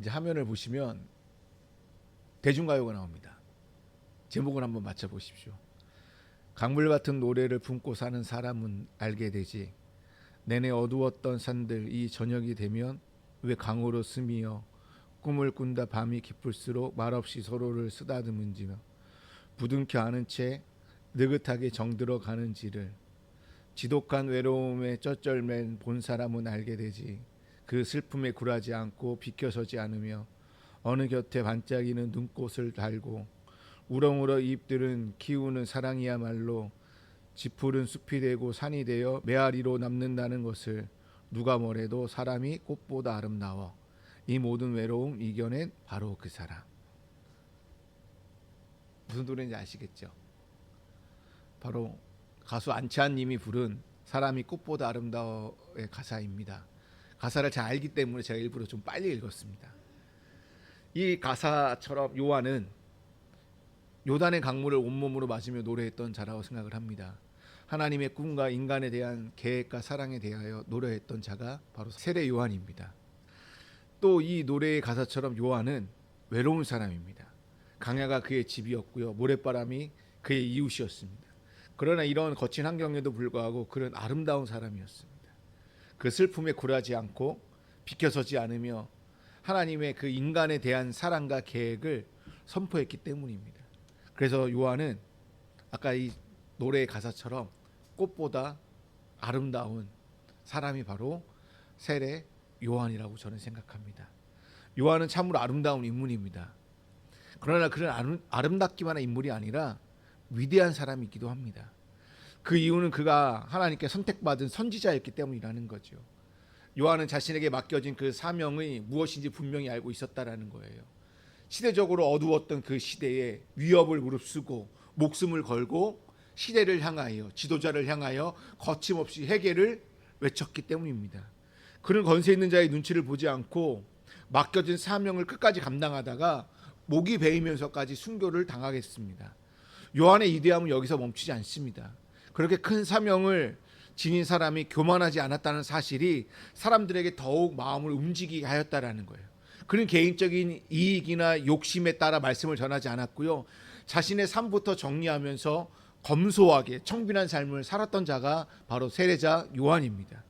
이제 화면을 보시면 대중가요가 나옵니다. 제목을 한번 맞춰보십시오. 강물 같은 노래를 품고 사는 사람은 알게 되지. 내내 어두웠던 산들 이 저녁이 되면 왜 강으로 스미어 꿈을 꾼다 밤이 깊을수록 말없이 서로를 쓰다듬은지며 부둥켜 안은 채 느긋하게 정들어 가는지를 지독한 외로움에 쩌쩔맨 본 사람은 알게 되지. 그 슬픔에 굴하지 않고 비켜서지 않으며 어느 곁에 반짝이는 눈꽃을 달고 우렁우렁 잎들은 키우는 사랑이야말로 지푸른 숲이 되고 산이 되어 메아리로 남는다는 것을 누가 뭐래도 사람이 꽃보다 아름다워. 이 모든 외로움 이겨낸 바로 그 사람. 무슨 노래인지 아시겠죠? 바로 가수 안치환 님이 부른 사람이 꽃보다 아름다워의 가사입니다. 가사를 잘 알기 때문에 제가 일부러 좀 빨리 읽었습니다. 이 가사처럼 요한은 요단의 강물을 온몸으로 마시며 노래했던 자라고 생각을 합니다. 하나님의 꿈과 인간에 대한 계획과 사랑에 대하여 노래했던 자가 바로 세례 요한입니다. 또 이 노래의 가사처럼 요한은 외로운 사람입니다. 강야가 그의 집이었고요, 모래바람이 그의 이웃이었습니다. 그러나 이런 거친 환경에도 불구하고 그는 아름다운 사람이었습니다. 그 슬픔에 굴하지 않고 비켜서지 않으며 하나님의 그 인간에 대한 사랑과 계획을 선포했기 때문입니다. 그래서 요한은 아까 이 노래의 가사처럼 꽃보다 아름다운 사람이 바로 세례 요한이라고 저는 생각합니다. 요한은 참으로 아름다운 인물입니다. 그러나 그는 아름답기만 한 인물이 아니라 위대한 사람이기도 합니다. 그 이유는 그가 하나님께 선택받은 선지자였기 때문이라는 거죠. 요한은 자신에게 맡겨진 그 사명이 무엇인지 분명히 알고 있었다라는 거예요. 시대적으로 어두웠던 그 시대에 위협을 무릅쓰고 목숨을 걸고 시대를 향하여, 지도자를 향하여 거침없이 회개를 외쳤기 때문입니다. 그는 권세 있는 자의 눈치를 보지 않고 맡겨진 사명을 끝까지 감당하다가 목이 베이면서까지 순교를 당하겠습니다. 요한의 위대함은 여기서 멈추지 않습니다. 그렇게 큰 사명을 지닌 사람이 교만하지 않았다는 사실이 사람들에게 더욱 마음을 움직이게 하였다라는 거예요. 그는 개인적인 이익이나 욕심에 따라 말씀을 전하지 않았고요, 자신의 삶부터 정리하면서 검소하게 청빈한 삶을 살았던 자가 바로 세례자 요한입니다.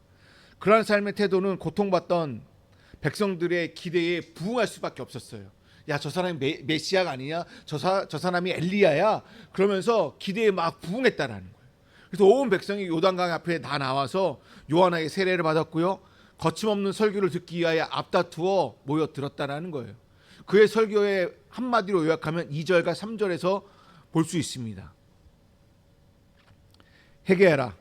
그러한 삶의 태도는 고통받던 백성들의 기대에 부응할 수밖에 없었어요. 야, 저 사람이 메시아가 아니냐? 저 사람이 엘리야야? 그러면서 기대에 막 부응했다라는 거예요. 그래서 온 백성이 요단강 앞에 다 나와서 요한에게 세례를 받았고요, 거침없는 설교를 듣기 위하여 앞다투어 모여들었다라는 거예요. 그의 설교의 한마디로 요약하면 2절과 3절에서 볼 수 있습니다. 회개하라,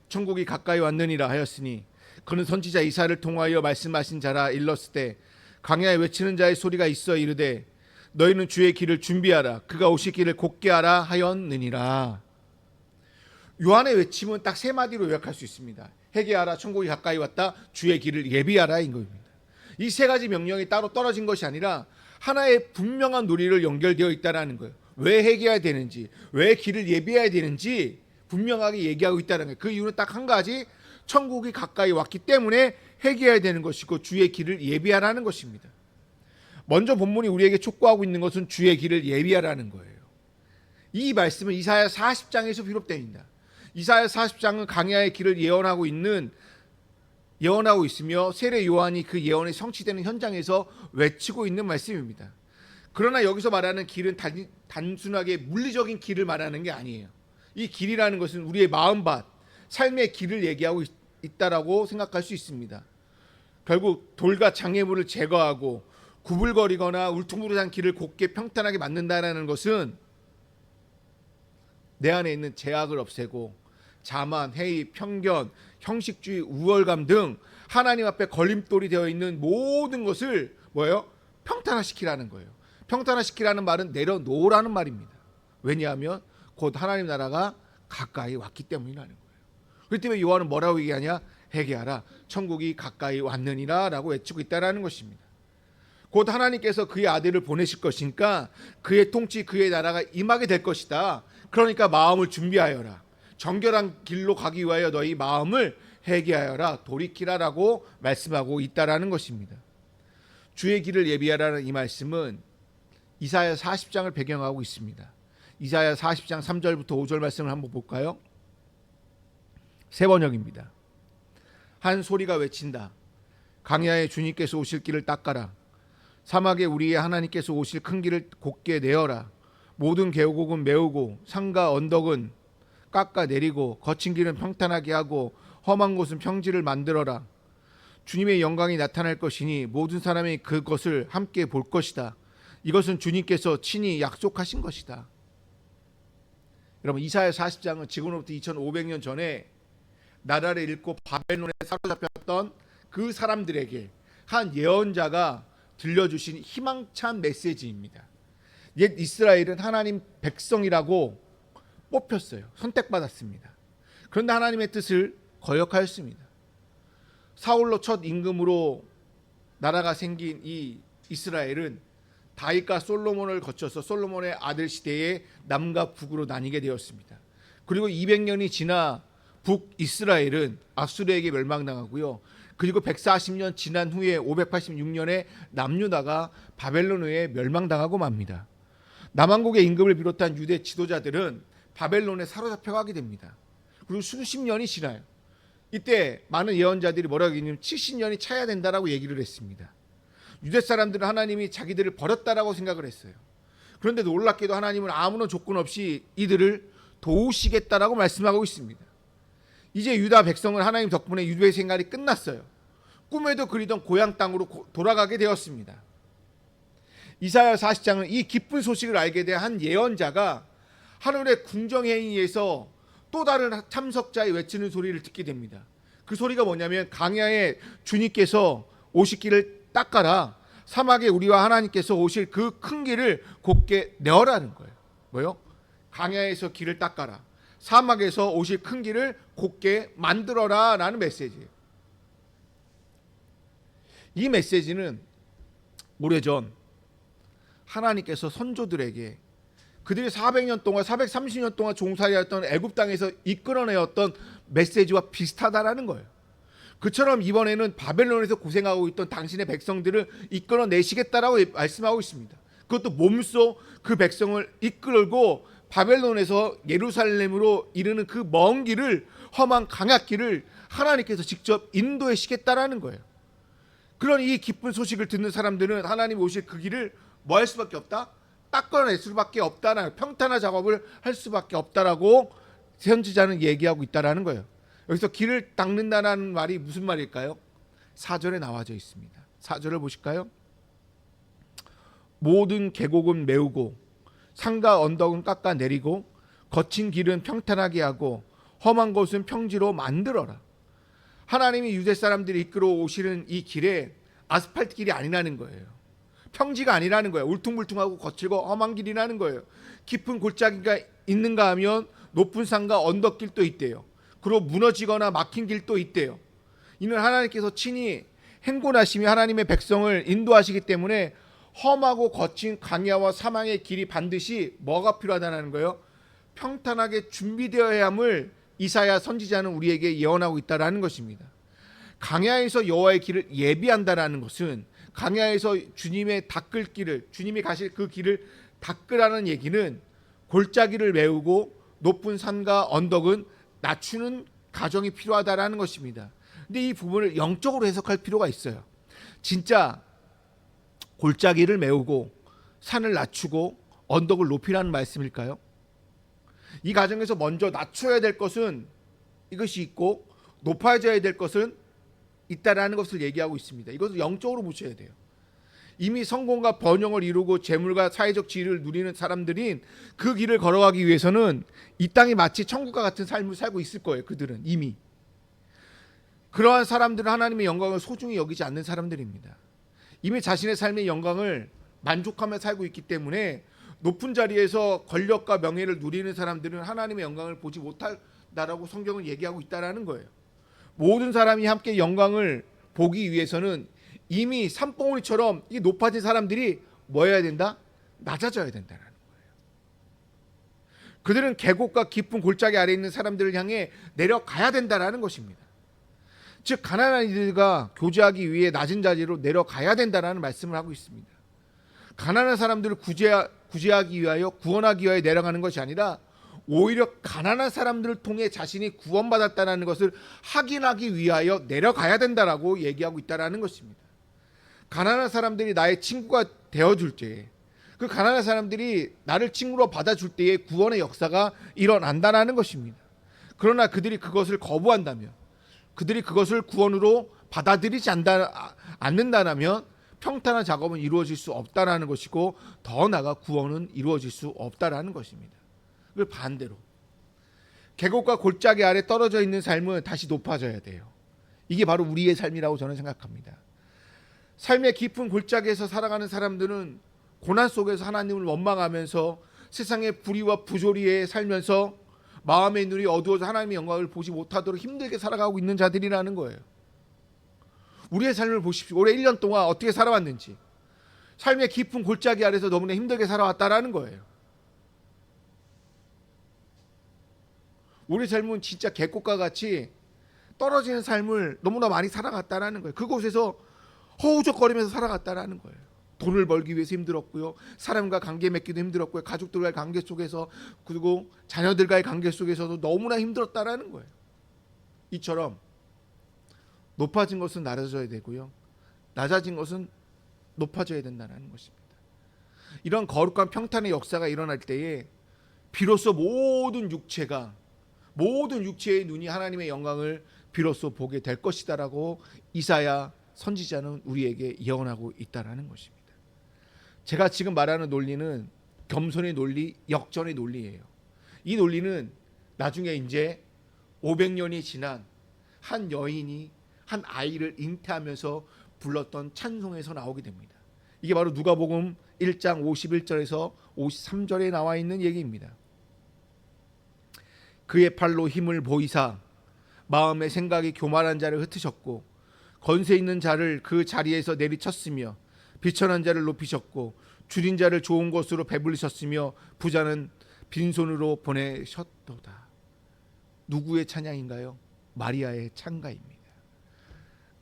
천국이 가까이 왔느니라 하였으니 그는 선지자 이사야를 통하여 말씀하신 자라. 일렀을 때 광야에 외치는 자의 소리가 있어 이르되 너희는 주의 길을 준비하라, 그가 오실 길을 곧게 하라 하였느니라. 요한의 외침은 딱 세 마디로 요약할 수 있습니다. 회개하라, 천국이 가까이 왔다, 주의 길을 예비하라 인 겁니다. 이 세 가지 명령이 따로 떨어진 것이 아니라 하나의 분명한 논리를 연결되어 있다는 거예요. 왜 회개해야 되는지, 왜 길을 예비해야 되는지 분명하게 얘기하고 있다는 거예요. 그 이유는 딱 한 가지, 천국이 가까이 왔기 때문에 회개해야 되는 것이고 주의 길을 예비하라는 것입니다. 먼저 본문이 우리에게 촉구하고 있는 것은 주의 길을 예비하라는 거예요. 이 말씀은 이사야 40장에서 비롯됩니다. 이사야 40장은 강야의 길을 예언하고 있으며 세례 요한이 그 예언이 성취되는 현장에서 외치고 있는 말씀입니다. 그러나 여기서 말하는 길은 단순하게 물리적인 길을 말하는 게 아니에요. 이 길이라는 것은 우리의 마음밭, 삶의 길을 얘기하고 있다라고 생각할 수 있습니다. 결국 돌과 장애물을 제거하고 구불거리거나 울퉁불퉁한 길을 곧게 평탄하게 만든다는 것은 내 안에 있는 제약을 없애고 자만, 회의, 편견, 형식주의, 우월감 등 하나님 앞에 걸림돌이 되어 있는 모든 것을 뭐예요? 평탄화시키라는 거예요. 평탄화시키라는 말은 내려놓으라는 말입니다. 왜냐하면 곧 하나님 나라가 가까이 왔기 때문이라는 거예요. 그렇기 때문에 요한은 뭐라고 얘기하냐? 회개하라, 천국이 가까이 왔느니라 라고 외치고 있다는 것입니다. 곧 하나님께서 그의 아들을 보내실 것이니까 그의 통치, 그의 나라가 임하게 될 것이다. 그러니까 마음을 준비하여라, 정결한 길로 가기 위하여 너희 마음을 회개하여라, 돌이키라라고 말씀하고 있다라는 것입니다. 주의 길을 예비하라는 이 말씀은 이사야 40장을 배경하고 있습니다. 이사야 40장 3절부터 5절 말씀을 한번 볼까요? 세 번역입니다. 한 소리가 외친다. 강야에 주님께서 오실 길을 닦아라. 사막에 우리의 하나님께서 오실 큰 길을 곧게 내어라. 모든 계곡은 메우고 산과 언덕은 깎아 내리고 거친 길은 평탄하게 하고 험한 곳은 평지를 만들어라. 주님의 영광이 나타날 것이니 모든 사람이 그것을 함께 볼 것이다. 이것은 주님께서 친히 약속하신 것이다. 여러분, 이사야 40장은 지금으로부터 2500년 전에 나라를 잃고 바벨론에 사로잡혔던 그 사람들에게 한 예언자가 들려주신 희망찬 메시지입니다. 옛 이스라엘은 하나님 백성이라고 뽑혔어요. 선택받았습니다. 그런데 하나님의 뜻을 거역하였습니다. 사울로 첫 임금으로 나라가 생긴 이 이스라엘은 다윗과 솔로몬을 거쳐서 솔로몬의 아들 시대에 남과 북으로 나뉘게 되었습니다. 그리고 200년이 지나 북이스라엘은 아수르에게 멸망당하고요. 그리고 140년 지난 후에 586년에 남유다가 바벨론에 멸망당하고 맙니다. 남왕국의 임금을 비롯한 유대 지도자들은 바벨론에 사로잡혀가게 됩니다. 그리고 수십 년이 지나요. 이때 많은 예언자들이 뭐라고 얘기냐면 70년이 차야 된다라고 얘기를 했습니다. 유대 사람들은 하나님이 자기들을 버렸다라고 생각을 했어요. 그런데 놀랍게도 하나님은 아무런 조건 없이 이들을 도우시겠다라고 말씀하고 있습니다. 이제 유다 백성은 하나님 덕분에 유대의 생활이 끝났어요. 꿈에도 그리던 고향 땅으로 돌아가게 되었습니다. 이사야 40장은 이 기쁜 소식을 알게 된 한 예언자가 하늘의 궁정행위에서 또 다른 참석자의 외치는 소리를 듣게 됩니다. 그 소리가 뭐냐면 강야에 주님께서 오실 길을 닦아라. 사막에 우리와 하나님께서 오실 그 큰 길을 곧게 내어라는 거예요. 뭐요? 강야에서 길을 닦아라. 사막에서 오실 큰 길을 곧게 만들어라 라는 메시지예요. 이 메시지는 오래전 하나님께서 선조들에게 그들이 400년 동안 430년 동안 종살이했던 애굽 땅에서 이끌어내었던 메시지와 비슷하다라는 거예요. 그처럼 이번에는 바벨론에서 고생하고 있던 당신의 백성들을 이끌어내시겠다라고 말씀하고 있습니다. 그것도 몸소 그 백성을 이끌고 바벨론에서 예루살렘으로 이르는 그 먼 길을, 험한 강약길을 하나님께서 직접 인도하시겠다라는 거예요. 그런 이 기쁜 소식을 듣는 사람들은 하나님 오실 그 길을 뭐 할 수밖에 없다? 닦아낼 수밖에 없다는, 평탄화 작업을 할 수밖에 없다라고 선지자는 얘기하고 있다라는 거예요. 여기서 길을 닦는다는 말이 무슨 말일까요? 4절에 나와져 있습니다. 4절을 보실까요? 모든 계곡은 메우고 산과 언덕은 깎아 내리고 거친 길은 평탄하게 하고 험한 곳은 평지로 만들어라. 하나님이 유대 사람들이 이끌어 오시는 이 길에 아스팔트 길이 아니라는 거예요. 평지가 아니라는 거예요. 울퉁불퉁하고 거칠고 험한 길이라는 거예요. 깊은 골짜기가 있는가 하면 높은 산과 언덕길도 있대요. 그리고 무너지거나 막힌 길도 있대요. 이는 하나님께서 친히 행군하시며 하나님의 백성을 인도하시기 때문에 험하고 거친 강야와 사망의 길이 반드시 뭐가 필요하다는 거예요? 평탄하게 준비되어야 함을 이사야 선지자는 우리에게 예언하고 있다라는 것입니다. 강야에서 여호와의 길을 예비한다라는 것은 강야에서 주님의 닦을 길을, 주님이 가실 그 길을 닦으라는 얘기는 골짜기를 메우고 높은 산과 언덕은 낮추는 과정이 필요하다라는 것입니다. 근데 이 부분을 영적으로 해석할 필요가 있어요. 진짜 골짜기를 메우고 산을 낮추고 언덕을 높이라는 말씀일까요? 이 과정에서 먼저 낮춰야 될 것은 이것이 있고 높아져야 될 것은 있다라는 것을 얘기하고 있습니다. 이것을 영적으로 보셔야 돼요. 이미 성공과 번영을 이루고 재물과 사회적 지위를 누리는 사람들인 그 길을 걸어가기 위해서는 이 땅이 마치 천국과 같은 삶을 살고 있을 거예요. 그들은 이미. 그러한 사람들은 하나님의 영광을 소중히 여기지 않는 사람들입니다. 이미 자신의 삶의 영광을 만족하며 살고 있기 때문에 높은 자리에서 권력과 명예를 누리는 사람들은 하나님의 영광을 보지 못한다라고 성경은 얘기하고 있다라는 거예요. 모든 사람이 함께 영광을 보기 위해서는 이미 산봉우리처럼 이 높아진 사람들이 뭐 해야 된다? 낮아져야 된다는 거예요. 그들은 계곡과 깊은 골짜기 아래에 있는 사람들을 향해 내려가야 된다는 것입니다. 즉 가난한 이들과 교제하기 위해 낮은 자리로 내려가야 된다는 말씀을 하고 있습니다. 가난한 사람들을 구제하기 위하여 구원하기 위하여 내려가는 것이 아니라 오히려 가난한 사람들을 통해 자신이 구원받았다는 것을 확인하기 위하여 내려가야 된다라고 얘기하고 있다는 것입니다. 가난한 사람들이 나의 친구가 되어줄 때에, 그 가난한 사람들이 나를 친구로 받아줄 때에 구원의 역사가 일어난다는 것입니다. 그러나 그들이 그것을 거부한다면, 그들이 그것을 구원으로 받아들이지 않는다면 평탄한 작업은 이루어질 수 없다라는 것이고, 더 나아가 구원은 이루어질 수 없다라는 것입니다. 그 반대로 계곡과 골짜기 아래 떨어져 있는 삶은 다시 높아져야 돼요. 이게 바로 우리의 삶이라고 저는 생각합니다. 삶의 깊은 골짜기에서 살아가는 사람들은 고난 속에서 하나님을 원망하면서 세상의 불의와 부조리에 살면서 마음의 눈이 어두워져 하나님의 영광을 보지 못하도록 힘들게 살아가고 있는 자들이라는 거예요. 우리의 삶을 보십시오. 올해 1년 동안 어떻게 살아왔는지. 삶의 깊은 골짜기 아래서 너무나 힘들게 살아왔다라는 거예요. 우리 삶은 진짜 계곡과 같이 떨어지는 삶을 너무나 많이 살아갔다라는 거예요. 그곳에서 허우적거리면서 살아갔다라는 거예요. 돈을 벌기 위해서 힘들었고요. 사람과 관계 맺기도 힘들었고요. 가족들과의 관계 속에서, 그리고 자녀들과의 관계 속에서도 너무나 힘들었다라는 거예요. 이처럼 높아진 것은 낮아져야 되고요. 낮아진 것은 높아져야 된다는 것입니다. 이런 거룩한 평탄의 역사가 일어날 때에 비로소 모든 육체의 눈이 하나님의 영광을 비로소 보게 될 것이다라고 이사야 선지자는 우리에게 예언하고 있다라는 것입니다. 제가 지금 말하는 논리는 겸손의 논리, 역전의 논리예요. 이 논리는 나중에 이제 500년이 지난 한 여인이 한 아이를 잉태하면서 불렀던 찬송에서 나오게 됩니다. 이게 바로 누가복음 1장 51절에서 53절에 나와 있는 얘기입니다. 그의 팔로 힘을 보이사 마음의 생각이 교만한 자를 흩으셨고 건세 있는 자를 그 자리에서 내리쳤으며 비천한 자를 높이셨고 줄인 자를 좋은 것으로 배불리셨으며 부자는 빈손으로 보내셨도다. 누구의 찬양인가요? 마리아의 찬가입니다.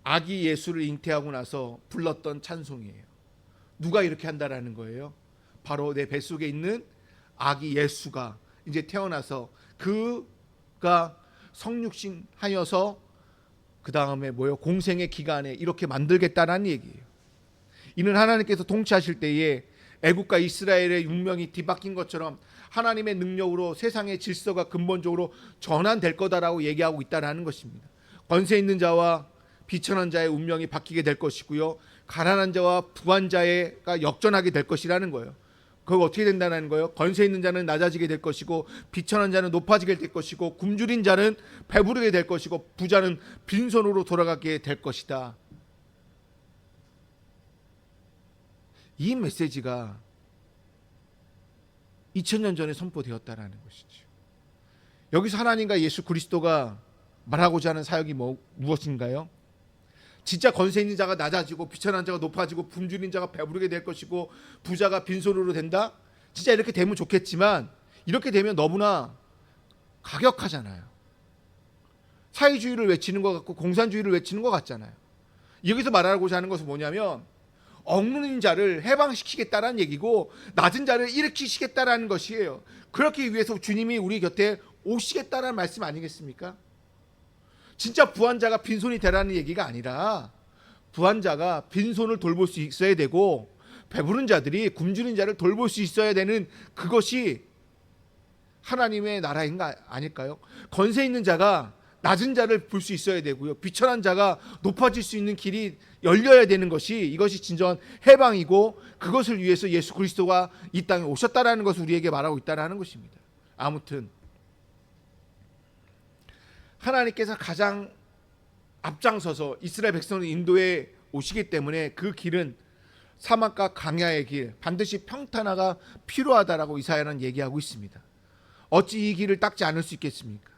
아기 예수를 잉태하고 나서 불렀던 찬송이에요. 누가 이렇게 한다라는 거예요? 바로 내 뱃속에 있는 아기 예수가 이제 태어나서 그가 성육신하여서 그 다음에 공생의 기간에 이렇게 만들겠다라는 얘기예요. 이는 하나님께서 통치하실 때에 애국과 이스라엘의 운명이 뒤바뀐 것처럼 하나님의 능력으로 세상의 질서가 근본적으로 전환될 거다라고 얘기하고 있다라는 것입니다. 권세 있는 자와 비천한 자의 운명이 바뀌게 될 것이고요. 가난한 자와 부한 자가 역전하게 될 것이라는 거예요. 그거 어떻게 된다는 거예요? 권세 있는 자는 낮아지게 될 것이고 비천한 자는 높아지게 될 것이고 굶주린 자는 배부르게 될 것이고 부자는 빈손으로 돌아가게 될 것이다. 이 메시지가 2000년 전에 선포되었다라는 것이죠. 여기서 하나님과 예수 그리스도가 말하고자 하는 사역이 무엇인가요? 진짜 권세 있는 자가 낮아지고 비천한 자가 높아지고 굶주린 자가 배부르게 될 것이고 부자가 빈손으로 된다? 진짜 이렇게 되면 좋겠지만 이렇게 되면 너무나 가격하잖아요. 사회주의를 외치는 것 같고 공산주의를 외치는 것 같잖아요. 여기서 말하고자 하는 것은 뭐냐면 억누른 자를 해방시키겠다라는 얘기고 낮은 자를 일으키시겠다라는 것이에요. 그렇기 위해서 주님이 우리 곁에 오시겠다라는 말씀 아니겠습니까? 진짜 부한 자가 빈손이 되라는 얘기가 아니라 부한 자가 빈손을 돌볼 수 있어야 되고 배부른 자들이 굶주린 자를 돌볼 수 있어야 되는 그것이 하나님의 나라인 거 아닐까요? 권세 있는 자가 낮은 자를 볼 수 있어야 되고요. 비천한 자가 높아질 수 있는 길이 열려야 되는 것이 이것이 진정한 해방이고 그것을 위해서 예수 그리스도가 이 땅에 오셨다라는 것을 우리에게 말하고 있다라는 것입니다. 아무튼 하나님께서 가장 앞장서서 이스라엘 백성을 인도에 오시기 때문에 그 길은 사막과 광야의 길, 반드시 평탄화가 필요하다라고 이사야는 얘기하고 있습니다. 어찌 이 길을 닦지 않을 수 있겠습니까?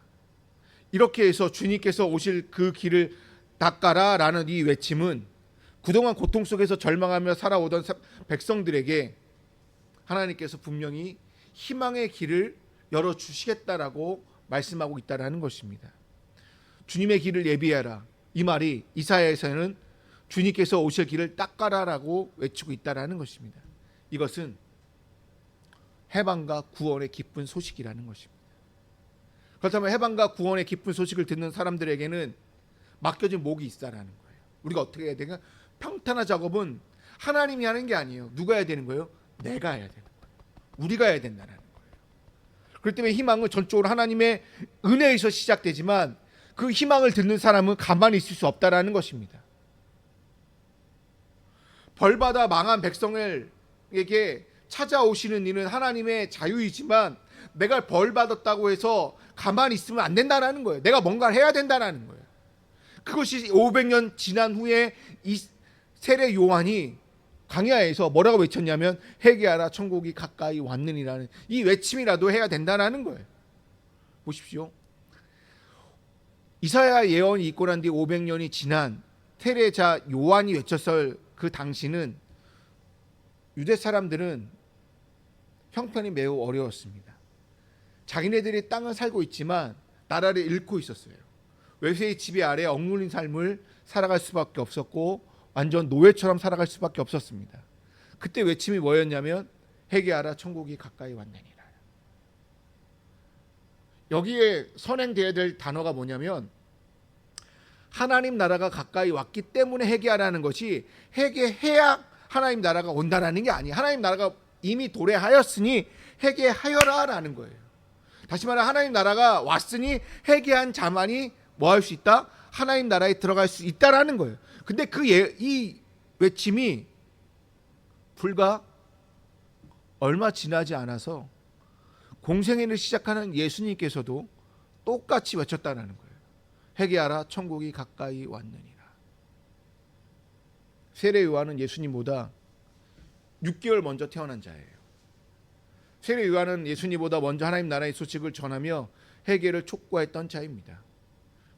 이렇게 해서 주님께서 오실 그 길을 닦아라라는 이 외침은 그동안 고통 속에서 절망하며 살아오던 백성들에게 하나님께서 분명히 희망의 길을 열어주시겠다라고 말씀하고 있다는 것입니다. 주님의 길을 예비하라. 이 말이 이사야에서는 주님께서 오실 길을 닦아라라고 외치고 있다라는 것입니다. 이것은 해방과 구원의 기쁜 소식이라는 것입니다. 그렇다면 해방과 구원의 기쁜 소식을 듣는 사람들에게는 맡겨진 목이 있다라는 거예요. 우리가 어떻게 해야 되냐? 평탄화 작업은 하나님이 하는 게 아니에요. 누가 해야 되는 거예요? 내가 해야 되는 거예요. 우리가 해야 된다는 거예요. 그렇기 때문에 희망은 전적으로 하나님의 은혜에서 시작되지만 그 희망을 듣는 사람은 가만히 있을 수 없다라는 것입니다. 벌받아 망한 백성에게 찾아오시는 이는 하나님의 자유이지만 내가 벌받았다고 해서 가만히 있으면 안 된다는 거예요. 내가 뭔가를 해야 된다는 거예요. 그것이 500년 지난 후에 이 세례 요한이 광야에서 뭐라고 외쳤냐면 회개하라 천국이 가까이 왔느니라는 이 외침이라도 해야 된다는 거예요. 보십시오. 이사야 예언이 있고 난 뒤 500년이 지난 세례자 요한이 외쳤을 그 당시는 유대 사람들은 형편이 매우 어려웠습니다. 자기네들이 땅을 살고 있지만 나라를 잃고 있었어요. 외세의 지배 아래 억눌린 삶을 살아갈 수밖에 없었고 완전 노예처럼 살아갈 수밖에 없었습니다. 그때 외침이 뭐였냐면 회개하라 천국이 가까이 왔느니라. 여기에 선행되어야 될 단어가 뭐냐면 하나님 나라가 가까이 왔기 때문에 회개하라는 것이 회개해야 하나님 나라가 온다라는 게 아니에요. 하나님 나라가 이미 도래하였으니 회개하여라라는 거예요. 다시 말해 하나님 나라가 왔으니 회개한 자만이 뭐 할 수 있다? 하나님 나라에 들어갈 수 있다라는 거예요. 근데 이 외침이 불과 얼마 지나지 않아서 공생애를 시작하는 예수님께서도 똑같이 외쳤다는 거예요. 회개하라 천국이 가까이 왔느니라. 세례 요한은 예수님보다 6개월 먼저 태어난 자예요. 세례 요한은 예수님보다 먼저 하나님 나라의 소식을 전하며 회개를 촉구했던 자입니다.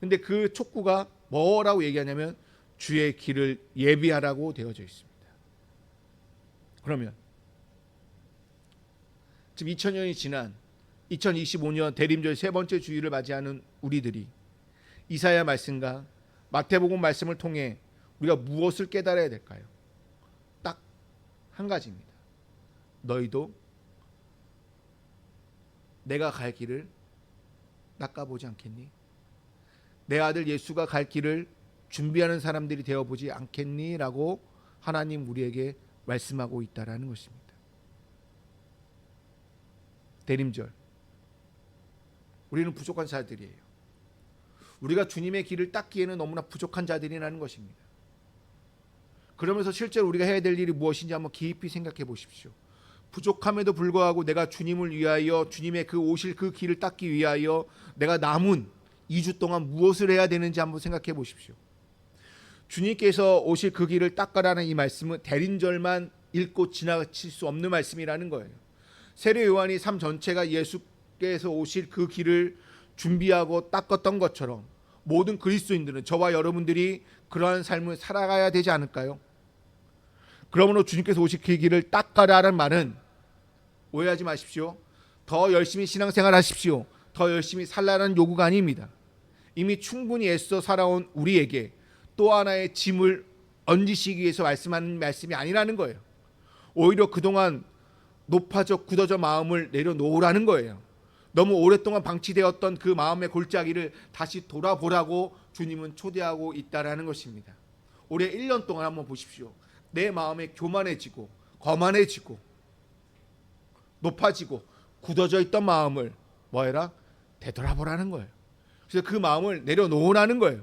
근데 그 촉구가 뭐라고 얘기하냐면 주의 길을 예비하라고 되어져 있습니다. 그러면 지금 2000년이 지난 2025년 대림절 세 번째 주일을 맞이하는 우리들이 이사야 말씀과 마태복음 말씀을 통해 우리가 무엇을 깨달아야 될까요? 딱 한 가지입니다. 너희도 내가 갈 길을 닦아보지 않겠니? 내 아들 예수가 갈 길을 준비하는 사람들이 되어보지 않겠니? 라고 하나님 우리에게 말씀하고 있다라는 것입니다. 대림절, 우리는 부족한 자들이에요. 우리가 주님의 길을 닦기에는 너무나 부족한 자들이라는 것입니다. 그러면서 실제로 우리가 해야 될 일이 무엇인지 한번 깊이 생각해 보십시오. 부족함에도 불구하고 내가 주님을 위하여 주님의 그 오실 그 길을 닦기 위하여 내가 남은 2주 동안 무엇을 해야 되는지 한번 생각해 보십시오. 주님께서 오실 그 길을 닦아라는 이 말씀은 대림절만 읽고 지나칠 수 없는 말씀이라는 거예요. 세례 요한이 삶 전체가 예수께서 오실 그 길을 준비하고 닦았던 것처럼 모든 그리스도인들은 저와 여러분들이 그러한 삶을 살아가야 되지 않을까요? 그러므로 주님께서 오실 그 길을 닦아라는 말은 오해하지 마십시오. 더 열심히 신앙생활 하십시오. 더 열심히 살라는 요구가 아닙니다. 이미 충분히 애써 살아온 우리에게 또 하나의 짐을 얹으시기 위해서 말씀하는 말씀이 아니라는 거예요. 오히려 그동안 높아져 굳어져 마음을 내려놓으라는 거예요. 너무 오랫동안 방치되었던 그 마음의 골짜기를 다시 돌아보라고 주님은 초대하고 있다라는 것입니다. 올해 1년 동안 한번 보십시오. 내 마음에 교만해지고 거만해지고 높아지고 굳어져 있던 마음을 뭐해라? 되돌아보라는 거예요. 그래서 그 마음을 내려놓으라는 거예요.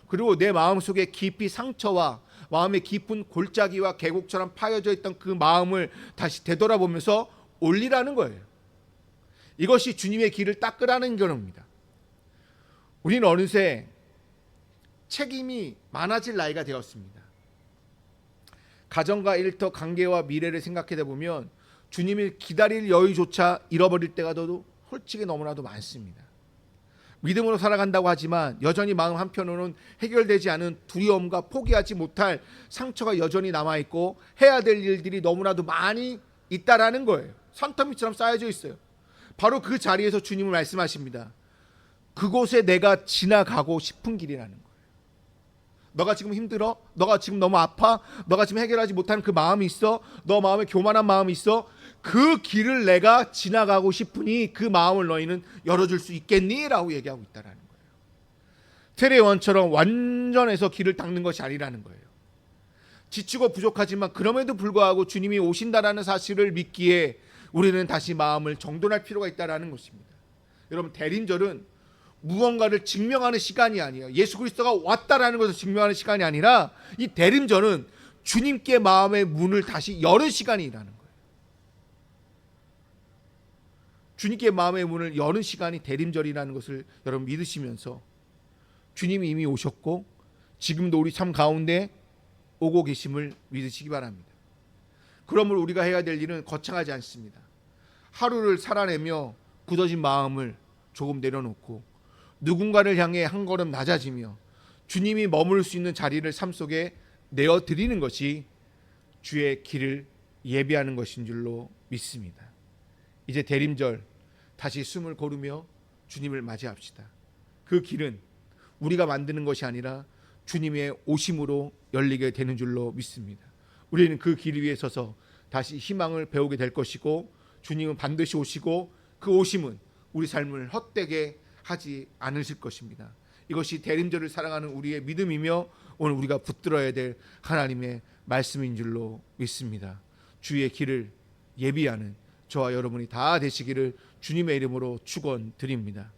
그리고 내 마음 속에 깊이 상처와 마음의 깊은 골짜기와 계곡처럼 파여져 있던 그 마음을 다시 되돌아보면서 올리라는 거예요. 이것이 주님의 길을 닦으라는 겁니다. 우리는 어느새 책임이 많아질 나이가 되었습니다. 가정과 일터, 관계와 미래를 생각해 보면 주님을 기다릴 여유조차 잃어버릴 때가 더 솔직히 너무나도 많습니다. 믿음으로 살아간다고 하지만 여전히 마음 한편으로는 해결되지 않은 두려움과 포기하지 못할 상처가 여전히 남아있고 해야 될 일들이 너무나도 많이 있다라는 거예요. 산더미처럼 쌓여져 있어요. 바로 그 자리에서 주님은 말씀하십니다. 그곳에 내가 지나가고 싶은 길이라는 거예요. 너가 지금 힘들어? 너가 지금 너무 아파? 너가 지금 해결하지 못하는 그 마음이 있어? 너 마음에 교만한 마음이 있어? 그 길을 내가 지나가고 싶으니 그 마음을 너희는 열어줄 수 있겠니? 라고 얘기하고 있다라는 거예요. 테레원처럼 완전해서 길을 닦는 것이 아니라는 거예요. 지치고 부족하지만 그럼에도 불구하고 주님이 오신다라는 사실을 믿기에 우리는 다시 마음을 정돈할 필요가 있다라는 것입니다. 여러분, 대림절은 무언가를 증명하는 시간이 아니에요. 예수 그리스도가 왔다라는 것을 증명하는 시간이 아니라 이 대림절은 주님께 마음의 문을 다시 여는 시간이라는 거예요. 주님께 마음의 문을 여는 시간이 대림절이라는 것을 여러분 믿으시면서 주님이 이미 오셨고 지금도 우리 삶 가운데 오고 계심을 믿으시기 바랍니다. 그러므로 우리가 해야 될 일은 거창하지 않습니다. 하루를 살아내며 굳어진 마음을 조금 내려놓고 누군가를 향해 한 걸음 낮아지며 주님이 머물 수 있는 자리를 삶 속에 내어드리는 것이 주의 길을 예비하는 것인 줄로 믿습니다. 이제 대림절 다시 숨을 고르며 주님을 맞이합시다. 그 길은 우리가 만드는 것이 아니라 주님의 오심으로 열리게 되는 줄로 믿습니다. 우리는 그 길 위에 서서 다시 희망을 배우게 될 것이고 주님은 반드시 오시고 그 오심은 우리 삶을 헛되게 하지 않으실 것입니다. 이것이 대림절을 사랑하는 우리의 믿음이며 오늘 우리가 붙들어야 될 하나님의 말씀인 줄로 믿습니다. 주의 길을 예비하는 저와 여러분이 다 되시기를 주님의 이름으로 축원드립니다.